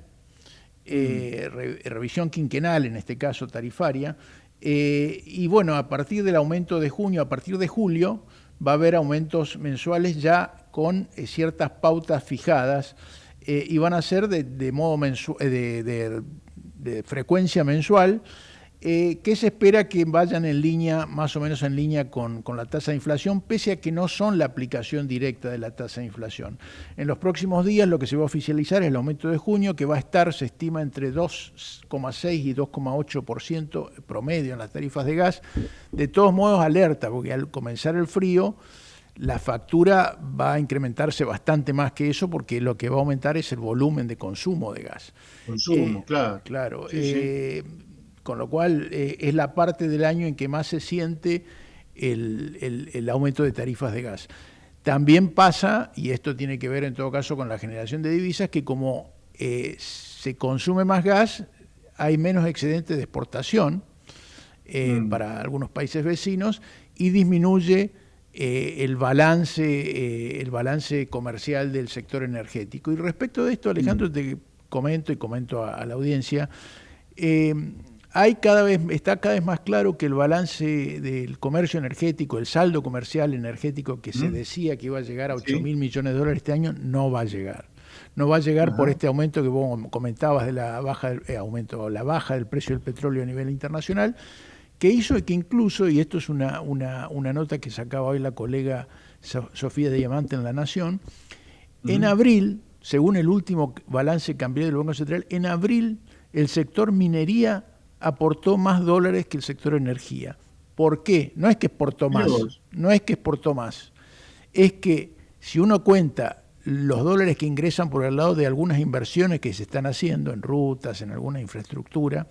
Revisión quinquenal, en este caso tarifaria, y bueno, a partir del aumento de junio, a partir de julio, va a haber aumentos mensuales ya con ciertas pautas fijadas, y van a ser de modo de frecuencia mensual, que se espera que vayan en línea, más o menos en línea con la tasa de inflación, pese a que no son la aplicación directa de la tasa de inflación. En los próximos días lo que se va a oficializar es el aumento de junio, que va a estar, se estima, entre 2,6 y 2,8% promedio en las tarifas de gas. De todos modos, alerta, porque al comenzar el frío, la factura va a incrementarse bastante más que eso, porque lo que va a aumentar es el volumen de consumo de gas. Claro. Sí. Con lo cual es la parte del año en que más se siente el aumento de tarifas de gas. También pasa, y esto tiene que ver en todo caso con la generación de divisas, que como se consume más gas, hay menos excedentes de exportación para algunos países vecinos, y disminuye el balance comercial del sector energético. Y respecto de esto, Alejandro, te comento a la audiencia, está cada vez más claro que el balance del comercio energético, el saldo comercial energético que se decía que iba a llegar a 8.000 millones de dólares este año, no va a llegar. No va a llegar por este aumento que vos comentabas de la baja del precio del petróleo a nivel internacional, que hizo que incluso, y esto es una nota que sacaba hoy la colega Sofía de Diamante en La Nación, en abril, según el último balance cambiario del Banco Central, en abril el sector minería aportó más dólares que el sector energía. ¿Por qué? No es que exportó más, es que si uno cuenta los dólares que ingresan por el lado de algunas inversiones que se están haciendo en rutas, en alguna infraestructura,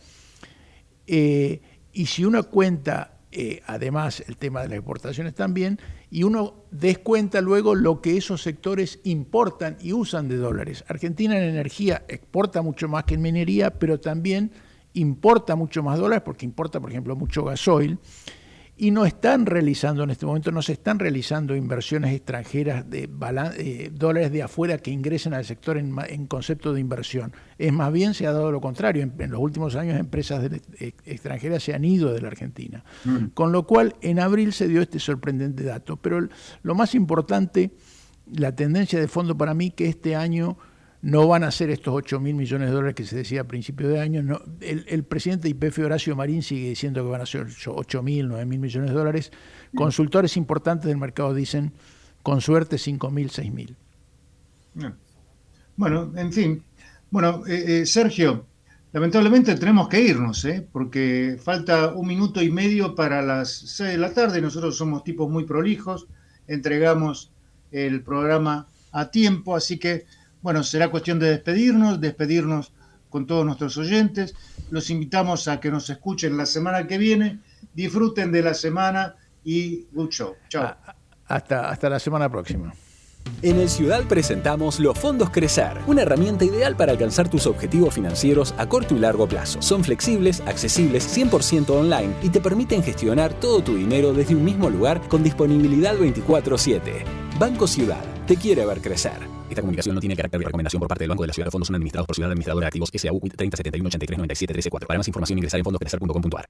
y si uno cuenta además el tema de las exportaciones también, y uno descuenta luego lo que esos sectores importan y usan de dólares. Argentina en energía exporta mucho más que en minería, pero también importa mucho más dólares porque importa, por ejemplo, mucho gasoil. y no están realizando en este momento, no se están realizando inversiones extranjeras de dólares de afuera que ingresen al sector en concepto de inversión. Es más bien se ha dado lo contrario. En los últimos años empresas extranjeras se han ido de la Argentina. Con lo cual en abril se dio este sorprendente dato. Pero lo más importante, la tendencia de fondo para mí, que este año no van a ser estos 8.000 millones de dólares que se decía a principio de año. No, el presidente de YPF, Horacio Marín, sigue diciendo que van a ser 8.000, 9.000 millones de dólares. Consultores importantes del mercado dicen, con suerte, 5.000, 6.000. Bueno, en fin. Bueno, Sergio, lamentablemente tenemos que irnos, porque falta 1 minuto y medio para las 6 de la tarde. Nosotros somos tipos muy prolijos, entregamos el programa a tiempo, así que bueno, será cuestión de despedirnos con todos nuestros oyentes. Los invitamos a que nos escuchen la semana que viene. Disfruten de la semana y good show. Chao. Hasta la semana próxima. En el Ciudad presentamos los fondos Crecer, una herramienta ideal para alcanzar tus objetivos financieros a corto y largo plazo. Son flexibles, accesibles, 100% online y te permiten gestionar todo tu dinero desde un mismo lugar con disponibilidad 24/7. Banco Ciudad, te quiere ver crecer. Esta comunicación no tiene carácter de recomendación por parte del Banco de la Ciudad. Los fondos son administrados por Ciudad Administradora de Activos S.A.U. 3071 83 97 13 4. Para más información ingresar en fondoscrecer.com.ar.